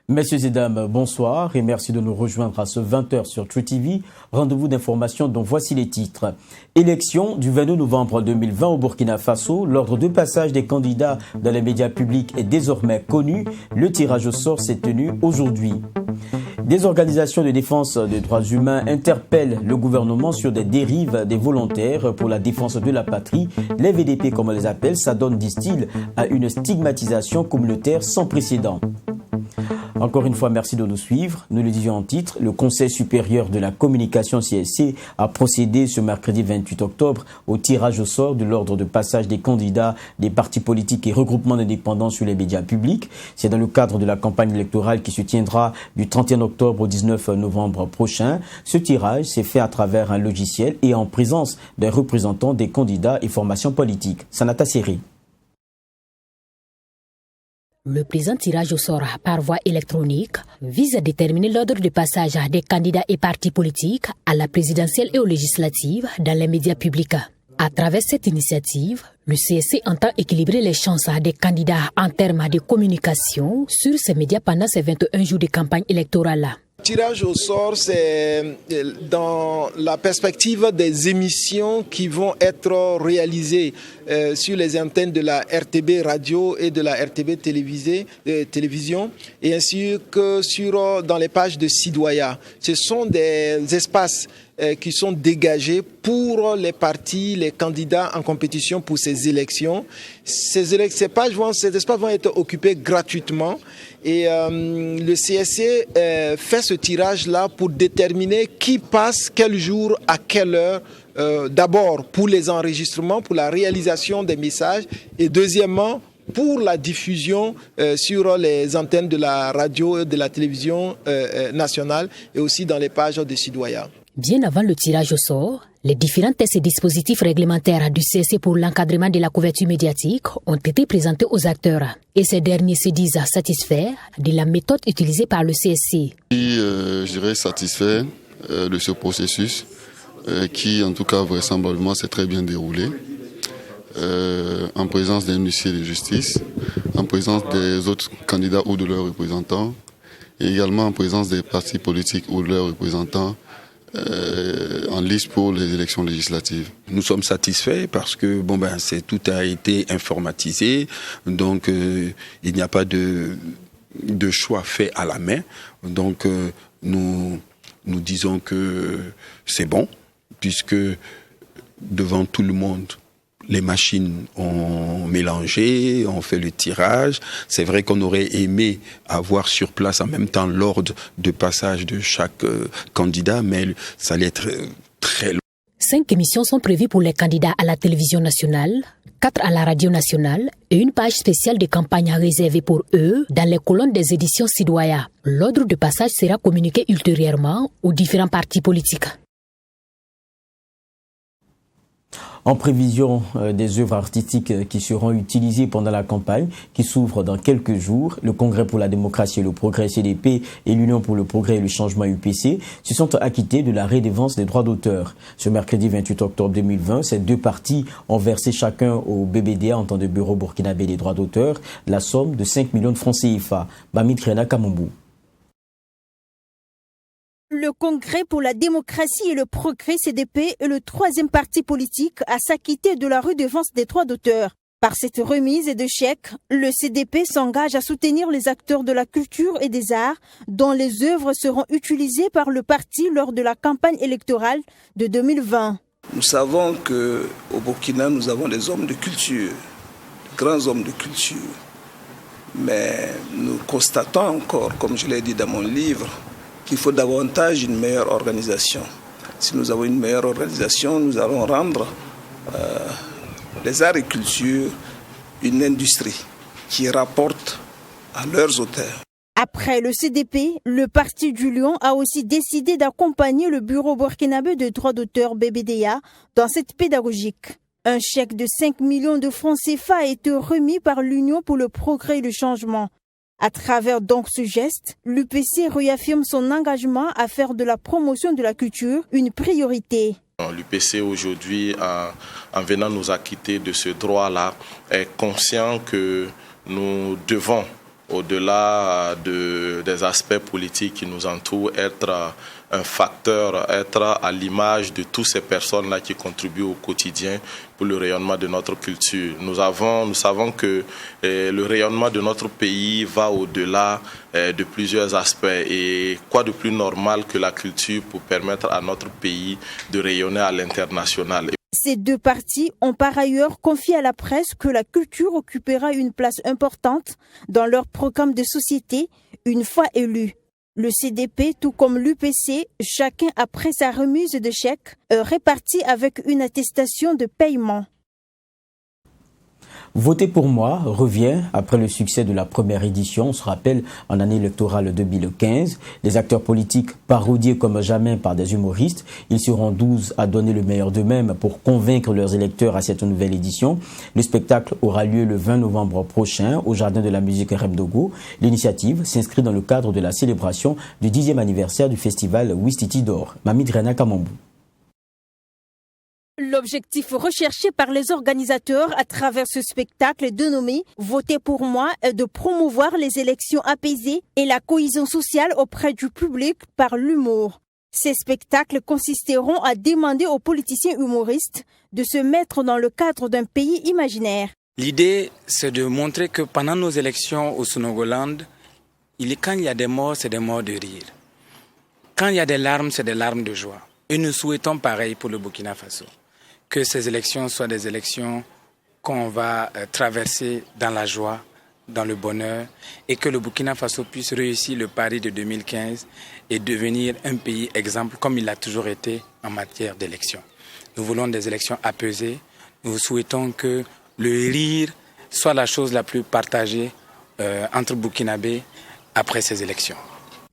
Messieurs et dames, bonsoir et merci de nous rejoindre à ce 20h sur True TV. Rendez-vous d'information dont voici les titres. Élection du 22 novembre 2020 au Burkina Faso. L'ordre de passage des candidats dans les médias publics est désormais connu. Le tirage au sort s'est tenu aujourd'hui. Des organisations de défense des droits humains interpellent le gouvernement sur des dérives des volontaires pour la défense de la patrie. Les VDP, comme on les appelle, s'adonnent, disent-ils, à une stigmatisation communautaire sans précédent. Encore une fois, merci de nous suivre. Nous le disions en titre, le Conseil supérieur de la communication CSC a procédé ce mercredi 28 octobre au tirage au sort de l'ordre de passage des candidats des partis politiques et regroupements d'indépendants sur les médias publics. C'est dans le cadre de la campagne électorale qui se tiendra du 31 octobre au 19 novembre prochain. Ce tirage s'est fait à travers un logiciel et en présence des représentants des candidats et formations politiques. Sanata Seri. Le présent tirage au sort par voie électronique vise à déterminer l'ordre de passage des candidats et partis politiques à la présidentielle et aux législatives dans les médias publics. À travers cette initiative, le CSC entend équilibrer les chances des candidats en termes de communication sur ces médias pendant ces 21 jours de campagne électorale. Tirage au sort, c'est dans la perspective des émissions qui vont être réalisées sur les antennes de la RTB radio et de la RTB télévision, et ainsi que dans les pages de Sidoya. Ce sont des espaces qui sont dégagés pour les partis, les candidats en compétition pour ces élections. Ces espaces vont être occupés gratuitement et le CSC fait ce tirage-là pour déterminer qui passe quel jour, à quelle heure, d'abord pour les enregistrements, pour la réalisation des messages et deuxièmement pour la diffusion sur les antennes de la radio et de la télévision nationale et aussi dans les pages de Sidoya. Bien avant le tirage au sort, les différents tests et dispositifs réglementaires du CSC pour l'encadrement de la couverture médiatique ont été présentés aux acteurs. Et ces derniers se disent satisfaits de la méthode utilisée par le CSC. Je dirais satisfait de ce processus qui, en tout cas, vraisemblablement, s'est très bien déroulé. En présence d'un huissier de justice, en présence des autres candidats ou de leurs représentants, et également en présence des partis politiques ou de leurs représentants en liste pour les élections législatives. Nous sommes satisfaits parce que tout a été informatisé, donc il n'y a pas de choix fait à la main. Donc nous disons que c'est bon, puisque devant tout le monde, les machines ont mélangé, ont fait le tirage. C'est vrai qu'on aurait aimé avoir sur place en même temps l'ordre de passage de chaque candidat, mais ça allait être très long. 5 émissions sont prévues pour les candidats à la télévision nationale, 4 à la radio nationale et une page spéciale de campagne réservée pour eux dans les colonnes des éditions Sidoya. L'ordre de passage sera communiqué ultérieurement aux différents partis politiques. En prévision des œuvres artistiques qui seront utilisées pendant la campagne, qui s'ouvre dans quelques jours, le Congrès pour la démocratie et le progrès CDP et l'Union pour le progrès et le changement UPC se sont acquittés de la redevance des droits d'auteur. Ce mercredi 28 octobre 2020, ces deux partis ont versé chacun au BBDA, en tant que Bureau burkinabé des droits d'auteur, la somme de 5 millions de francs CFA. Bamit Rena Kamambou. Le Congrès pour la démocratie et le progrès CDP est le troisième parti politique à s'acquitter de la redevance des droits d'auteur. Par cette remise de chèques, le CDP s'engage à soutenir les acteurs de la culture et des arts dont les œuvres seront utilisées par le parti lors de la campagne électorale de 2020. Nous savons qu'au Burkina, nous avons des hommes de culture, de grands hommes de culture. Mais nous constatons encore, comme je l'ai dit dans mon livre, qu'il faut davantage une meilleure organisation. Si nous avons une meilleure organisation, nous allons rendre les arts et culture une industrie qui rapporte à leurs auteurs. Après le CDP, le Parti du Lion a aussi décidé d'accompagner le Bureau burkinabé de droits d'auteur BBDA dans cette pédagogique. Un chèque de 5 millions de francs CFA a été remis par l'Union pour le progrès et le changement. À travers donc ce geste, l'UPC réaffirme son engagement à faire de la promotion de la culture une priorité. L'UPC aujourd'hui, en venant nous acquitter de ce droit-là, est conscient que nous devons, au-delà des aspects politiques qui nous entourent, être un facteur, être à l'image de toutes ces personnes-là qui contribuent au quotidien pour le rayonnement de notre culture. Nous savons que le rayonnement de notre pays va au-delà de plusieurs aspects. Et quoi de plus normal que la culture pour permettre à notre pays de rayonner à l'international. Ces deux partis ont par ailleurs confié à la presse que la culture occupera une place importante dans leur programme de société une fois élu. Le CDP, tout comme l'UPC, chacun après sa remise de chèques, réparti avec une attestation de paiement. Voter pour moi revient après le succès de la première édition. On se rappelle, en année électorale 2015, les acteurs politiques parodiés comme jamais par des humoristes. Ils seront 12 à donner le meilleur d'eux-mêmes pour convaincre leurs électeurs à cette nouvelle édition. Le spectacle aura lieu le 20 novembre prochain au Jardin de la musique Remdogo. L'initiative s'inscrit dans le cadre de la célébration du 10e anniversaire du festival Ouistiti d'Or. Mamid Rena Kamambou. L'objectif recherché par les organisateurs à travers ce spectacle dénommé « Voter pour moi » est de promouvoir les élections apaisées et la cohésion sociale auprès du public par l'humour. Ces spectacles consisteront à demander aux politiciens humoristes de se mettre dans le cadre d'un pays imaginaire. L'idée, c'est de montrer que pendant nos élections au Sénégal, quand il y a des morts, c'est des morts de rire. Quand il y a des larmes, c'est des larmes de joie. Et nous souhaitons pareil pour le Burkina Faso. Que ces élections soient des élections qu'on va traverser dans la joie, dans le bonheur, et que le Burkina Faso puisse réussir le pari de 2015 et devenir un pays exemple comme il l'a toujours été en matière d'élections. Nous voulons des élections apaisées. Nous souhaitons que le rire soit la chose la plus partagée entre Burkinabés après ces élections.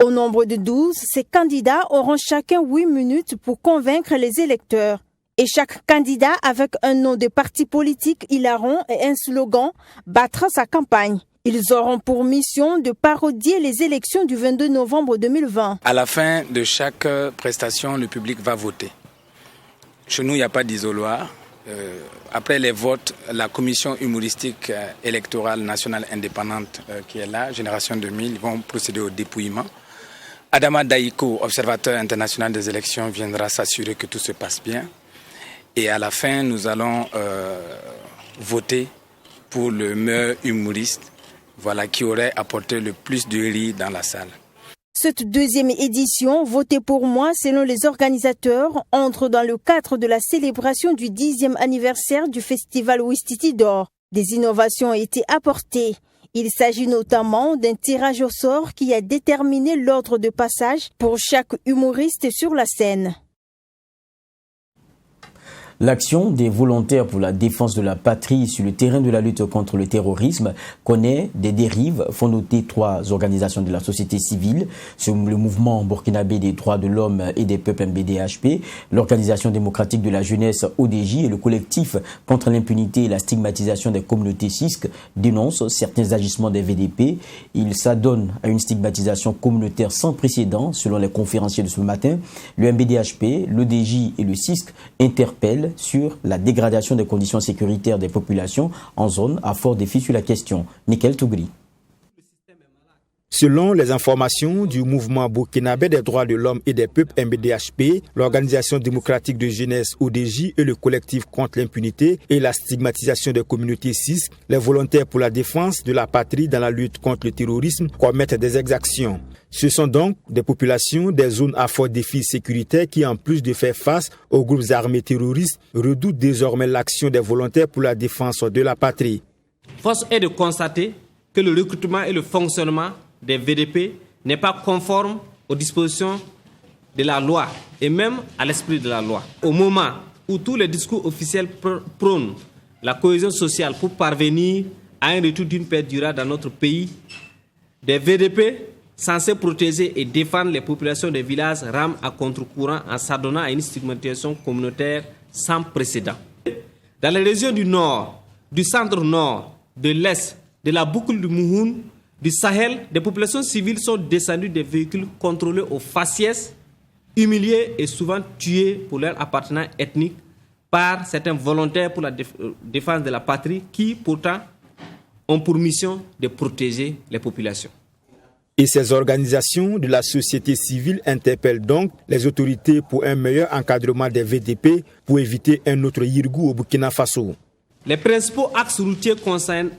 Au nombre de 12, ces candidats auront chacun 8 minutes pour convaincre les électeurs. Et chaque candidat avec un nom de parti politique hilarant et un slogan battra sa campagne. Ils auront pour mission de parodier les élections du 22 novembre 2020. À la fin de chaque prestation, le public va voter. Chez nous, il n'y a pas d'isoloir. Après les votes, la commission humoristique électorale nationale indépendante qui est là, Génération 2000, vont procéder au dépouillement. Adama Daïko, observateur international des élections, viendra s'assurer que tout se passe bien. Et à la fin, nous allons voter pour le meilleur humoriste, qui aurait apporté le plus de rire dans la salle. Cette deuxième édition, Voter pour moi, selon les organisateurs, entre dans le cadre de la célébration du 10e anniversaire du festival Ouistiti d'Or. Des innovations ont été apportées. Il s'agit notamment d'un tirage au sort qui a déterminé l'ordre de passage pour chaque humoriste sur la scène. L'action des volontaires pour la défense de la patrie sur le terrain de la lutte contre le terrorisme connaît des dérives, font noter 3 organisations de la société civile, le mouvement burkinabé des droits de l'homme et des peuples MBDHP, l'organisation démocratique de la jeunesse ODJ et le collectif contre l'impunité et la stigmatisation des communautés CISC dénoncent certains agissements des VDP. Ils s'adonnent à une stigmatisation communautaire sans précédent selon les conférenciers de ce matin. Le MBDHP, l'ODJ et le CISC interpellent sur la dégradation des conditions sécuritaires des populations en zone à fort défi sur la question. Nickel Tougri. Selon les informations du mouvement burkinabé des droits de l'homme et des peuples MBDHP, l'organisation démocratique de jeunesse ODJ et le collectif contre l'impunité et la stigmatisation des communautés CISC, les volontaires pour la défense de la patrie dans la lutte contre le terrorisme commettent des exactions. Ce sont donc des populations des zones à fort défi sécuritaire qui, en plus de faire face aux groupes armés terroristes, redoutent désormais l'action des volontaires pour la défense de la patrie. Force est de constater que le recrutement et le fonctionnement des VDP n'est pas conforme aux dispositions de la loi et même à l'esprit de la loi. Au moment où tous les discours officiels prônent la cohésion sociale pour parvenir à un retour d'une paix durable dans notre pays, des VDP censés protéger et défendre les populations des villages rament à contre-courant en s'adonnant à une stigmatisation communautaire sans précédent. Dans les régions du nord, du centre-nord, de l'est, de la boucle du Mouhoun, du Sahel, des populations civiles sont descendues des véhicules contrôlés au faciès, humiliés et souvent tués pour leur appartenance ethnique par certains volontaires pour la défense de la patrie qui, pourtant, ont pour mission de protéger les populations. Et ces organisations de la société civile interpellent donc les autorités pour un meilleur encadrement des VDP pour éviter un autre Yirgou au Burkina Faso. Les principaux axes routiers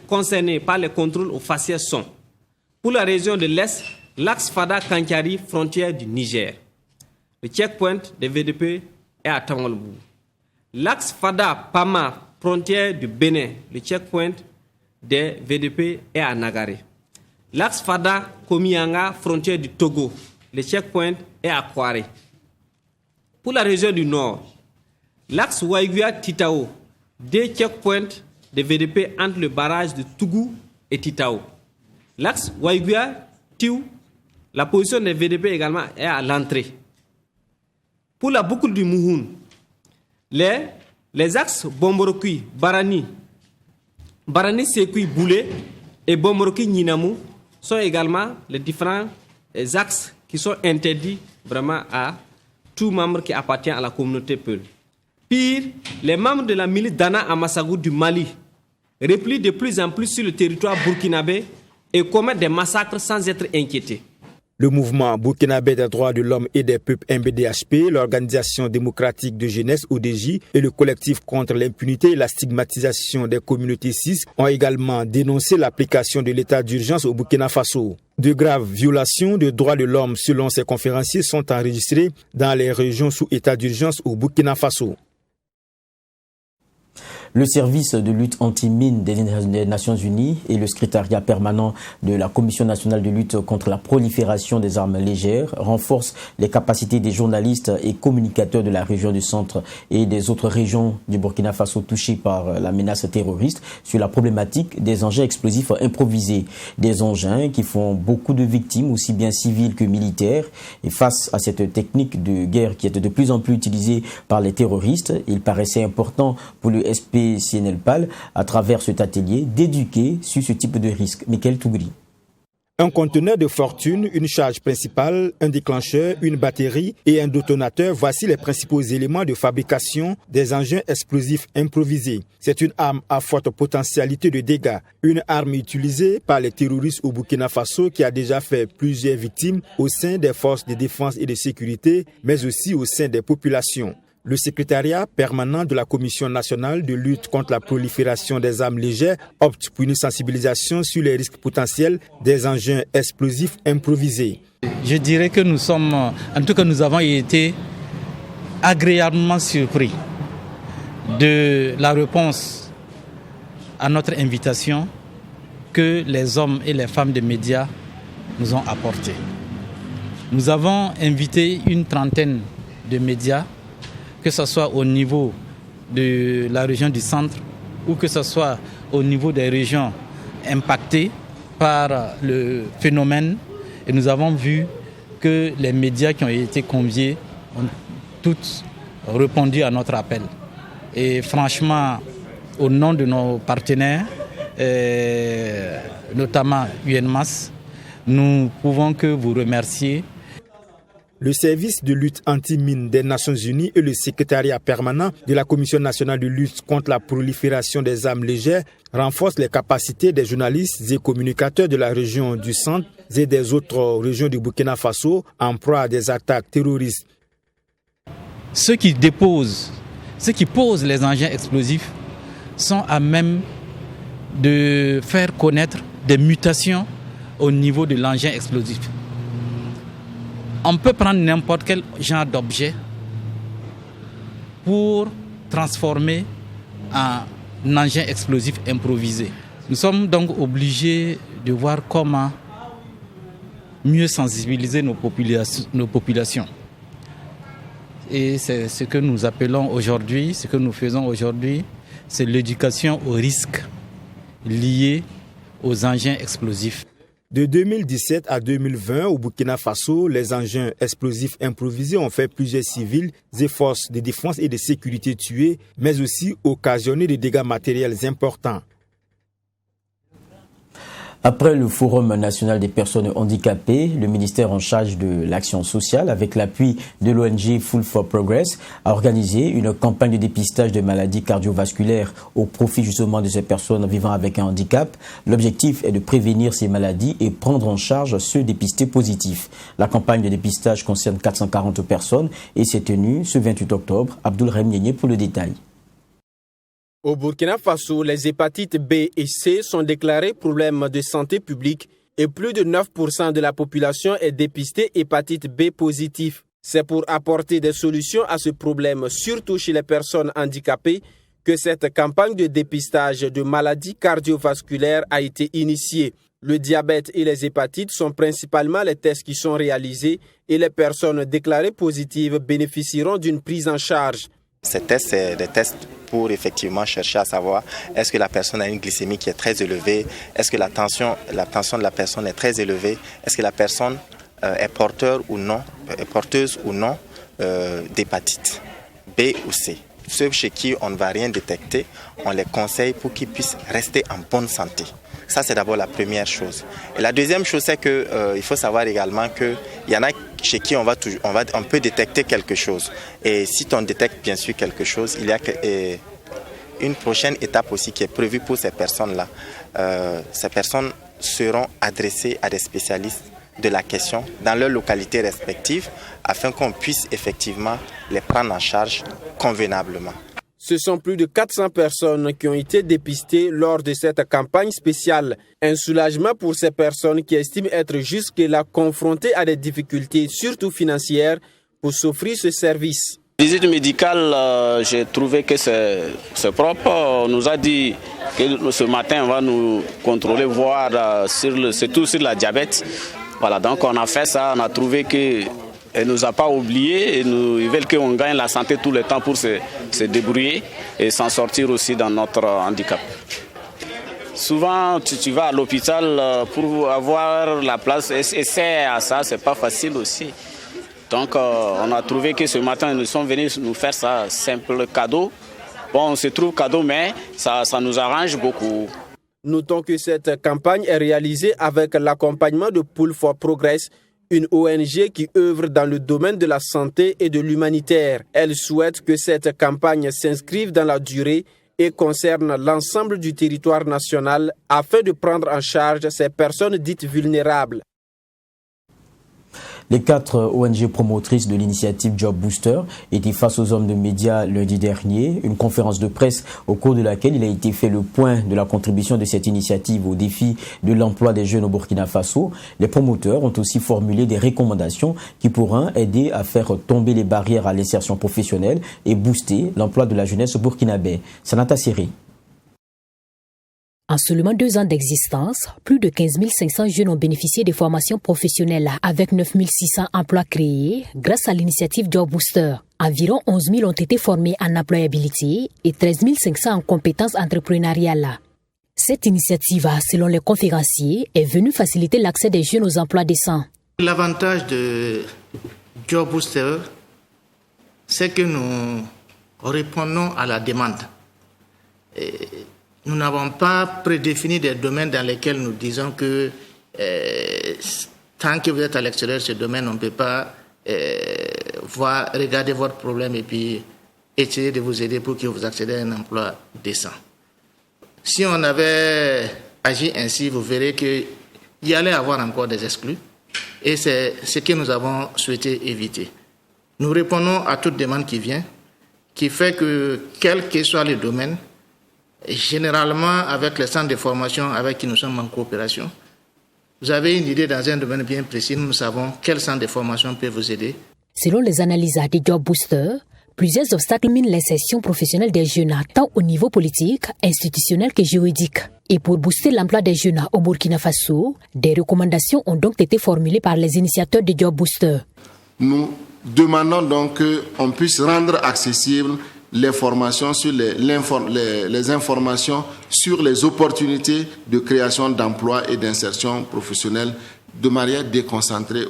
concernés par les contrôles au faciès sont, pour la région de l'Est, l'axe Fada-Kankari, frontière du Niger. Le checkpoint des VDP est à Tamalbou. L'axe Fada-Pama, frontière du Bénin. Le checkpoint des VDP est à Nagaré. L'axe Fada-Komianga, frontière du Togo. Le checkpoint est à Kouaré. Pour la région du Nord, l'axe Waiguia-Titao. 2 checkpoints des VDP entre le barrage de Tougou et Titao. L'axe Waiguia-Tiou, la position des VDP également est à l'entrée. Pour la boucle du Mouhoun, les axes Bomborokui, Barani Sekui Boulé et Bomborokui Ninamu sont également les différents axes qui sont interdits vraiment à tout membre qui appartient à la communauté Peul. Pire, les membres de la milice Dana Amassagou du Mali replient de plus en plus sur le territoire burkinabé et commettent des massacres sans être inquiétés. Le mouvement burkinabé des droits de l'homme et des peuples MBDHP, l'organisation démocratique de jeunesse ODJ et le collectif contre l'impunité et la stigmatisation des communautés cis ont également dénoncé l'application de l'état d'urgence au Burkina Faso. De graves violations de droits de l'homme selon ces conférenciers sont enregistrées dans les régions sous état d'urgence au Burkina Faso. Le service de lutte anti-mine des Nations Unies et le secrétariat permanent de la Commission nationale de lutte contre la prolifération des armes légères renforcent les capacités des journalistes et communicateurs de la région du centre et des autres régions du Burkina Faso touchées par la menace terroriste sur la problématique des engins explosifs improvisés. Des engins qui font beaucoup de victimes, aussi bien civiles que militaires. Et face à cette technique de guerre qui est de plus en plus utilisée par les terroristes, il paraissait important pour le SPCNLPAL, à travers cet atelier, d'éduquer sur ce type de risque. Michael Tougri. Un conteneur de fortune, une charge principale, un déclencheur, une batterie et un détonateur, voici les principaux éléments de fabrication des engins explosifs improvisés. C'est une arme à forte potentialité de dégâts, une arme utilisée par les terroristes au Burkina Faso qui a déjà fait plusieurs victimes au sein des forces de défense et de sécurité, mais aussi au sein des populations. Le secrétariat permanent de la Commission nationale de lutte contre la prolifération des armes légères opte pour une sensibilisation sur les risques potentiels des engins explosifs improvisés. Je dirais que nous avons été agréablement surpris de la réponse à notre invitation que les hommes et les femmes des médias nous ont apportée. Nous avons invité une trentaine de médias, que ce soit au niveau de la région du centre ou que ce soit au niveau des régions impactées par le phénomène. Et nous avons vu que les médias qui ont été conviés ont tous répondu à notre appel. Et franchement, au nom de nos partenaires, notamment UNMAS, nous pouvons que vous remercier. Le service de lutte anti-mine des Nations Unies et le secrétariat permanent de la Commission nationale de lutte contre la prolifération des armes légères renforcent les capacités des journalistes et communicateurs de la région du centre et des autres régions du Burkina Faso en proie à des attaques terroristes. Ceux qui posent les engins explosifs sont à même de faire connaître des mutations au niveau de l'engin explosif. On peut prendre n'importe quel genre d'objet pour transformer en engin explosif improvisé. Nous sommes donc obligés de voir comment mieux sensibiliser nos populations. Et c'est ce que nous appelons aujourd'hui, ce que nous faisons aujourd'hui, c'est l'éducation aux risques liés aux engins explosifs. De 2017 à 2020, au Burkina Faso, les engins explosifs improvisés ont fait plusieurs civils et forces de défense et de sécurité tués, mais aussi occasionné des dégâts matériels importants. Après le Forum national des personnes handicapées, le ministère en charge de l'action sociale, avec l'appui de l'ONG Full for Progress, a organisé une campagne de dépistage de maladies cardiovasculaires au profit justement de ces personnes vivant avec un handicap. L'objectif est de prévenir ces maladies et prendre en charge ceux dépistés positifs. La campagne de dépistage concerne 440 personnes et s'est tenue ce 28 octobre. Abdoul Remniéné pour le détail. Au Burkina Faso, les hépatites B et C sont déclarées problèmes de santé publique et plus de 9% de la population est dépistée hépatite B positive. C'est pour apporter des solutions à ce problème, surtout chez les personnes handicapées, que cette campagne de dépistage de maladies cardiovasculaires a été initiée. Le diabète et les hépatites sont principalement les tests qui sont réalisés et les personnes déclarées positives bénéficieront d'une prise en charge. Ces tests, c'est des tests pour effectivement chercher à savoir est-ce que la personne a une glycémie qui est très élevée, est-ce que la tension de la personne est très élevée, est-ce que la personne est porteuse ou non d'hépatite B ou C. Ceux chez qui on ne va rien détecter, on les conseille pour qu'ils puissent rester en bonne santé. Ça, c'est d'abord la première chose. Et la deuxième chose, c'est qu'il faut savoir également qu'il y en a chez qui on peut détecter quelque chose. Et si on détecte bien sûr quelque chose, il y a une prochaine étape aussi qui est prévue pour ces personnes-là. Ces personnes seront adressées à des spécialistes de la question dans leurs localités respectives afin qu'on puisse effectivement les prendre en charge convenablement. Ce sont plus de 400 personnes qui ont été dépistées lors de cette campagne spéciale. Un soulagement pour ces personnes qui estiment être jusque-là confrontées à des difficultés, surtout financières, pour s'offrir ce service. Visite médicale, j'ai trouvé que c'est propre. On nous a dit que ce matin, on va nous contrôler, voir surtout sur la diabète. Voilà, donc on a fait ça, on a trouvé que elle ne nous a pas oubliés et ils veulent qu'on gagne la santé tout le temps pour se débrouiller et s'en sortir aussi dans notre handicap. Souvent, tu vas à l'hôpital pour avoir la place et c'est à ça, c'est pas facile aussi. Donc, on a trouvé que ce matin, ils sont venus nous faire ça, simple cadeau. Bon, on se trouve cadeau, mais ça nous arrange beaucoup. Notons que cette campagne est réalisée avec l'accompagnement de Full for Progress, une ONG qui œuvre dans le domaine de la santé et de l'humanitaire. Elle souhaite que cette campagne s'inscrive dans la durée et concerne l'ensemble du territoire national afin de prendre en charge ces personnes dites vulnérables. Les 4 ONG promotrices de l'initiative Job Booster étaient face aux hommes de médias lundi dernier. Une conférence de presse au cours de laquelle il a été fait le point de la contribution de cette initiative au défi de l'emploi des jeunes au Burkina Faso. Les promoteurs ont aussi formulé des recommandations qui pourront aider à faire tomber les barrières à l'insertion professionnelle et booster l'emploi de la jeunesse burkinabé. Sanata Siri. En seulement 2 ans d'existence, plus de 15 500 jeunes ont bénéficié des formations professionnelles avec 9 600 emplois créés grâce à l'initiative Job Booster. Environ 11 000 ont été formés en employabilité et 13 500 en compétences entrepreneuriales. Cette initiative, selon les conférenciers, est venue faciliter l'accès des jeunes aux emplois décents. L'avantage de Job Booster, c'est que nous répondons à la demande. Nous n'avons pas prédéfini des domaines dans lesquels nous disons que tant que vous êtes à l'extérieur de ce domaine, on ne peut pas regarder votre problème et puis essayer de vous aider pour que vous accédiez à un emploi décent. Si on avait agi ainsi, vous verrez qu'il y allait avoir encore des exclus et c'est ce que nous avons souhaité éviter. Nous répondons à toute demande qui vient, qui fait que quel que soit le domaine, généralement avec les centres de formation avec qui nous sommes en coopération, vous avez une idée dans un domaine bien précis, nous savons quel centre de formation peut vous aider. Selon les analyses des Job Booster, plusieurs obstacles minent l'insertion professionnelle des jeunes, tant au niveau politique, institutionnel que juridique. Et pour booster l'emploi des jeunes au Burkina Faso, des recommandations ont donc été formulées par les initiateurs de Job Booster. Nous demandons donc qu'on puisse rendre accessible les formations sur les informations sur les opportunités de création d'emplois et d'insertion professionnelle de manière déconcentrée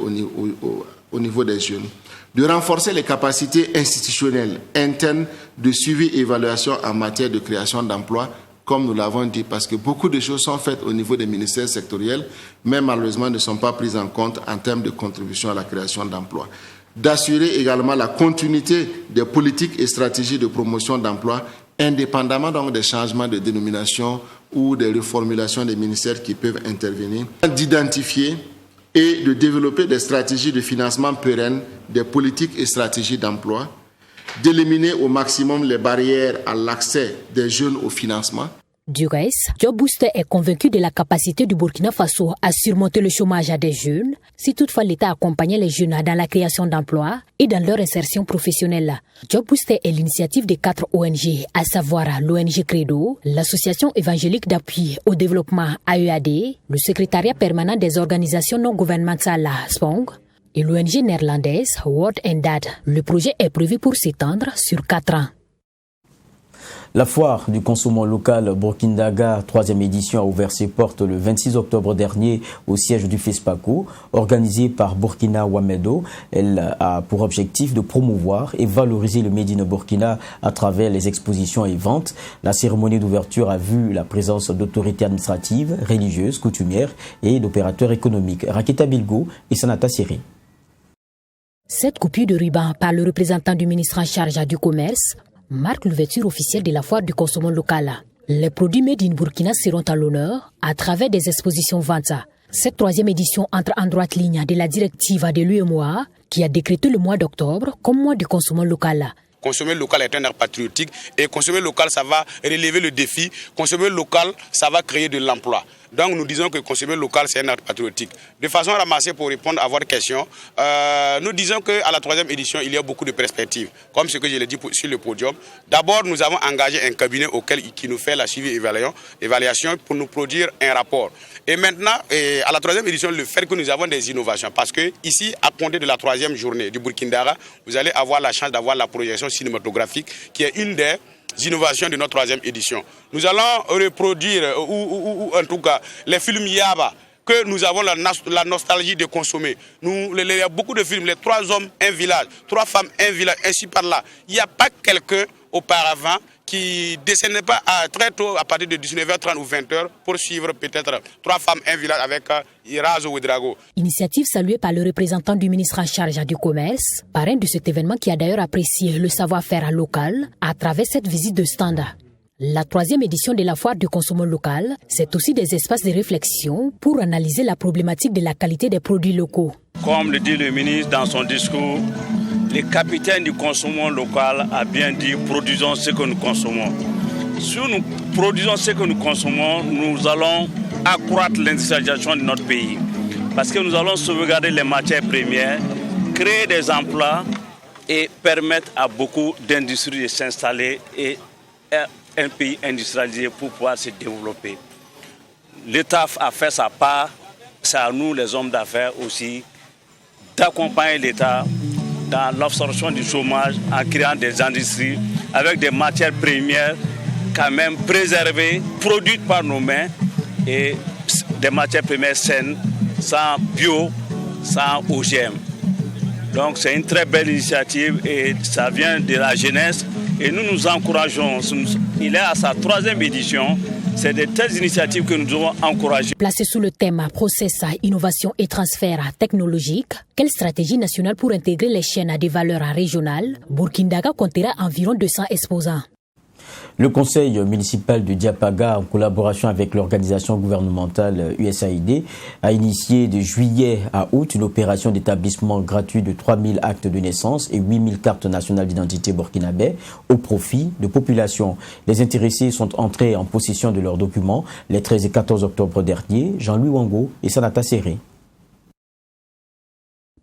au niveau des jeunes. De renforcer les capacités institutionnelles internes de suivi et évaluation en matière de création d'emplois, comme nous l'avons dit, parce que beaucoup de choses sont faites au niveau des ministères sectoriels, mais malheureusement ne sont pas prises en compte en termes de contribution à la création d'emplois. D'assurer également la continuité des politiques et stratégies de promotion d'emploi, indépendamment donc des changements de dénomination ou des reformulations des ministères qui peuvent intervenir, d'identifier et de développer des stratégies de financement pérennes, des politiques et stratégies d'emploi, d'éliminer au maximum les barrières à l'accès des jeunes au financement. Du reste, Job Booster est convaincu de la capacité du Burkina Faso à surmonter le chômage des jeunes, si toutefois l'État accompagnait les jeunes dans la création d'emplois et dans leur insertion professionnelle. Job Booster est l'initiative de 4 ONG, à savoir l'ONG Credo, l'Association évangélique d'appui au développement AEAD, le secrétariat permanent des organisations non gouvernementales SPONG et l'ONG néerlandaise Word and Dad. Le projet est prévu pour s'étendre sur 4 ans. La foire du consommant local Burkindaga, 3e édition, a ouvert ses portes le 26 octobre dernier au siège du FESPACO, organisée par Burkina Wamedo. Elle a pour objectif de promouvoir et valoriser le Made in Burkina à travers les expositions et ventes. La cérémonie d'ouverture a vu la présence d'autorités administratives, religieuses, coutumières et d'opérateurs économiques. Raketa Bilgo et Sanata Siri. Cette coupure de ruban par le représentant du ministre en charge du commerce marque l'ouverture officielle de la foire du consommant local. Les produits Made in Burkina seront à l'honneur à travers des expositions ventes. Cette 3e édition entre en droite ligne de la directive de l'UEMOA qui a décrété le mois d'octobre comme mois du consommant local. Consommer local est un art patriotique et consommer local, ça va relever le défi. Consommer local, ça va créer de l'emploi. Donc nous disons que consommer local, c'est un art patriotique. De façon ramassée pour répondre à votre question, nous disons qu'à la 3e édition, il y a beaucoup de perspectives. Comme ce que je l'ai dit sur le podium. D'abord, nous avons engagé un cabinet qui nous fait la suivi évaluation pour nous produire un rapport. Et maintenant, à la 3e édition, le fait que nous avons des innovations. Parce que ici, à compter de la 3e journée du Burkindara, vous allez avoir la chance d'avoir la projection cinématographique qui est une des innovations de notre 3e édition. Nous allons reproduire, ou en tout cas, les films Yaba, que nous avons la nostalgie de consommer. Il y a beaucoup de films, les 3 hommes, un village, 3 femmes, un village, ainsi par là. Il n'y a pas quelqu'un auparavant qui ne descendait pas très tôt, à partir de 19h30 ou 20h, pour suivre peut-être 3 femmes, un village avec Irazo Ouedrago. Initiative saluée par le représentant du ministre en charge du commerce, parrain de cet événement qui a d'ailleurs apprécié le savoir-faire local à travers cette visite de stand. La 3e édition de la foire du consommant local, c'est aussi des espaces de réflexion pour analyser la problématique de la qualité des produits locaux. Comme le dit le ministre dans son discours, le capitaine du consommant local a bien dit « produisons ce que nous consommons ». Si nous produisons ce que nous consommons, nous allons accroître l'industrialisation de notre pays. Parce que nous allons sauvegarder les matières premières, créer des emplois et permettre à beaucoup d'industries de s'installer et un pays industrialisé pour pouvoir se développer. L'État a fait sa part, c'est à nous les hommes d'affaires aussi d'accompagner l'État dans l'absorption du chômage en créant des industries avec des matières premières quand même préservées, produites par nos mains et des matières premières saines, sans bio, sans OGM. Donc c'est une très belle initiative et ça vient de la jeunesse et nous nous encourageons. Il est à sa 3e édition. C'est de telles initiatives que nous devons encourager. Placé sous le thème Process, innovation et transfert technologique, quelle stratégie nationale pour intégrer les chaînes des valeurs régionales? Burkindaga comptera environ 200 exposants. Le conseil municipal de Diapaga, en collaboration avec l'organisation gouvernementale USAID, a initié de juillet à août une opération d'établissement gratuit de 3000 actes de naissance et 8000 cartes nationales d'identité burkinabé au profit de populations. Les intéressés sont entrés en possession de leurs documents les 13 et 14 octobre dernier. Jean-Louis Wango et Sanata Serré.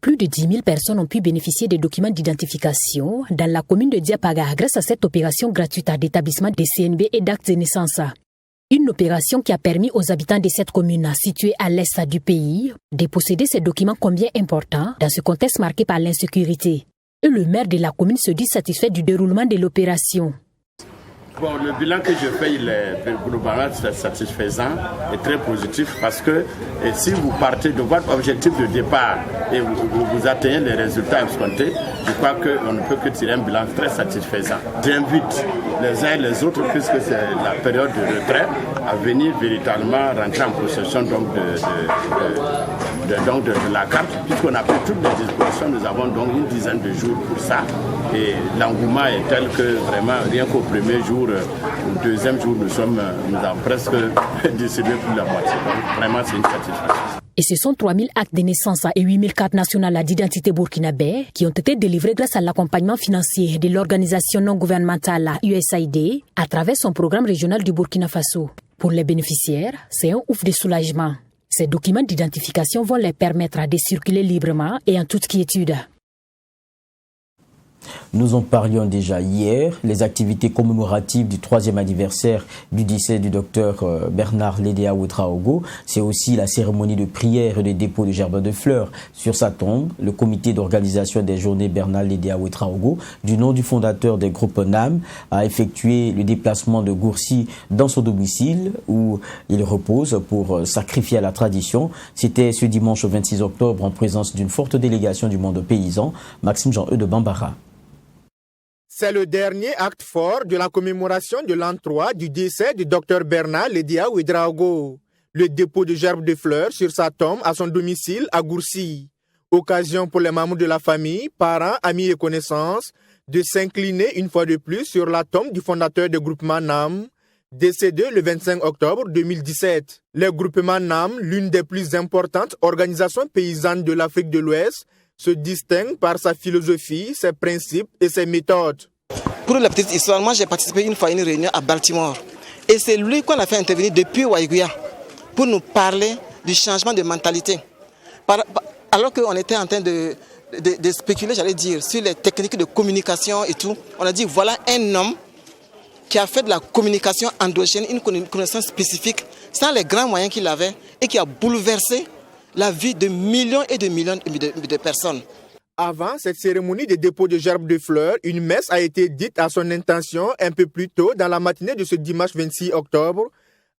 Plus de 10 000 personnes ont pu bénéficier des documents d'identification dans la commune de Diapaga grâce à cette opération gratuite d'établissement des CNB et d'actes de naissance. Une opération qui a permis aux habitants de cette commune située à l'est du pays de posséder ces documents combien importants dans ce contexte marqué par l'insécurité. et le maire de la commune se dit satisfait du déroulement de l'opération. Bon, le bilan que je fais, il est globalement satisfaisant et très positif parce que si vous partez de votre objectif de départ et vous atteignez les résultats escomptés, je crois qu'on ne peut que tirer un bilan très satisfaisant. J'invite les uns et les autres, puisque c'est la période de retrait, à venir véritablement rentrer en possession donc de la carte, puisqu'on a pris toutes les dispositions. Nous avons donc une dizaine de jours pour ça. Et l'engouement est tel que vraiment, rien qu'au premier jour, au deuxième jour, nous avons presque distribué plus de la moitié. Donc vraiment, c'est une satisfaction. Et ce sont 3000 actes de naissance et 8000 cartes nationales d'identité burkinabé qui ont été délivrés grâce à l'accompagnement financier de l'organisation non gouvernementale USAID à travers son programme régional du Burkina Faso. Pour les bénéficiaires, c'est un ouf de soulagement. Ces documents d'identification vont leur permettre de circuler librement et en toute quiétude. Nous en parlions déjà hier, les activités commémoratives du 3e anniversaire du décès du docteur Bernard Lédéa Ouédraogo. C'est aussi la cérémonie de prière et de dépôt de gerbes de fleurs sur sa tombe. Le comité d'organisation des journées Bernard Lédéa Ouédraogo, du nom du fondateur des groupes NAM, a effectué le déplacement de Gourcy dans son domicile où il repose pour sacrifier à la tradition. C'était ce dimanche 26 octobre en présence d'une forte délégation du monde paysan. Maxime Jean-E de Bambara. C'est le dernier acte fort de la commémoration de l'an 3 du décès du docteur Bernard Lédéa Ouédraogo. Le dépôt de gerbes de fleurs sur sa tombe à son domicile à Gourcy. Occasion pour les membres de la famille, parents, amis et connaissances de s'incliner une fois de plus sur la tombe du fondateur du groupement NAM, décédé le 25 octobre 2017. Le groupement NAM, l'une des plus importantes organisations paysannes de l'Afrique de l'Ouest, se distingue par sa philosophie, ses principes et ses méthodes. Pour la petite histoire, moi j'ai participé une fois à une réunion à Baltimore. Et c'est lui qu'on a fait intervenir depuis Waïguya pour nous parler du changement de mentalité. Alors qu'on était en train de spéculer, j'allais dire, sur les techniques de communication et tout, on a dit voilà un homme qui a fait de la communication endogène une connaissance spécifique sans les grands moyens qu'il avait et qui a bouleversé la vie de millions et de millions de personnes. Avant cette cérémonie de dépôt de gerbes de fleurs, une messe a été dite à son intention un peu plus tôt dans la matinée de ce dimanche 26 octobre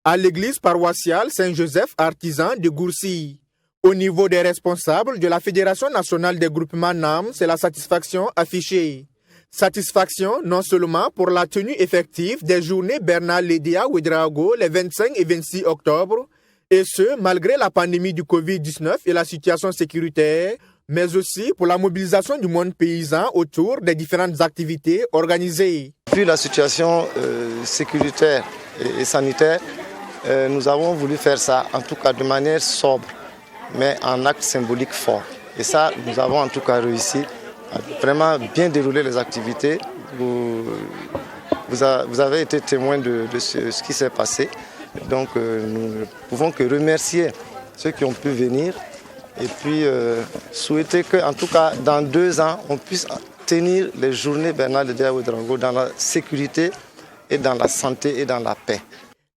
à l'église paroissiale Saint-Joseph Artisan de Gourcy. Au niveau des responsables de la Fédération nationale des groupements NAM, c'est la satisfaction affichée. Satisfaction non seulement pour la tenue effective des journées Bernard Lédéa Ouédraogo les 25 et 26 octobre, et ce, malgré la pandémie du Covid-19 et la situation sécuritaire, mais aussi pour la mobilisation du monde paysan autour des différentes activités organisées. Depuis la situation sécuritaire et sanitaire, nous avons voulu faire ça, en tout cas de manière sobre, mais en acte symbolique fort. Et ça, nous avons en tout cas réussi à vraiment bien dérouler les activités. Vous avez été témoin de ce qui s'est passé. Donc nous ne pouvons que remercier ceux qui ont pu venir et puis souhaiter qu'en tout cas dans 2 ans, on puisse tenir les journées Bernard Lédéa Ouédraogo dans la sécurité et dans la santé et dans la paix.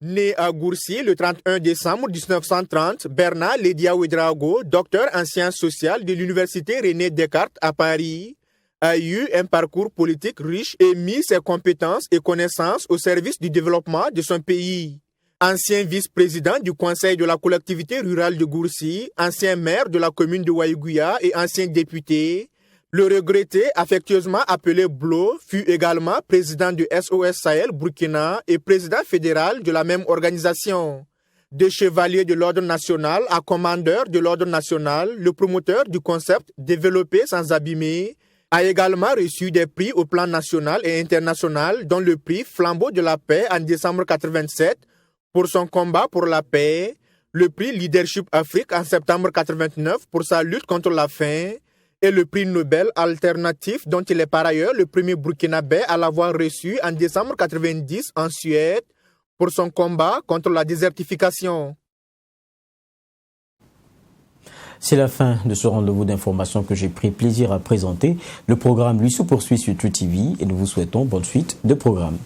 Né à Gourcy le 31 décembre 1930, Bernard Lédéa Ouédraogo, docteur en sciences sociales de l'université René Descartes à Paris, a eu un parcours politique riche et mis ses compétences et connaissances au service du développement de son pays. Ancien vice-président du conseil de la collectivité rurale de Gourcy, ancien maire de la commune de Waïguya et ancien député, le regretté, affectueusement appelé Blo, fut également président du SOS Sahel Burkina et président fédéral de la même organisation. De chevalier de l'ordre national à commandeur de l'ordre national, le promoteur du concept développé sans abîmer a également reçu des prix au plan national et international, dont le prix Flambeau de la paix en décembre 1987, pour son combat pour la paix, le prix Leadership Afrique en septembre 1989 pour sa lutte contre la faim et le prix Nobel alternatif dont il est par ailleurs le premier Burkinabé à l'avoir reçu en décembre 1990 en Suède pour son combat contre la désertification. C'est la fin de ce rendez-vous d'information que j'ai pris plaisir à présenter. Le programme lui se poursuit sur True TV et nous vous souhaitons bonne suite de programme.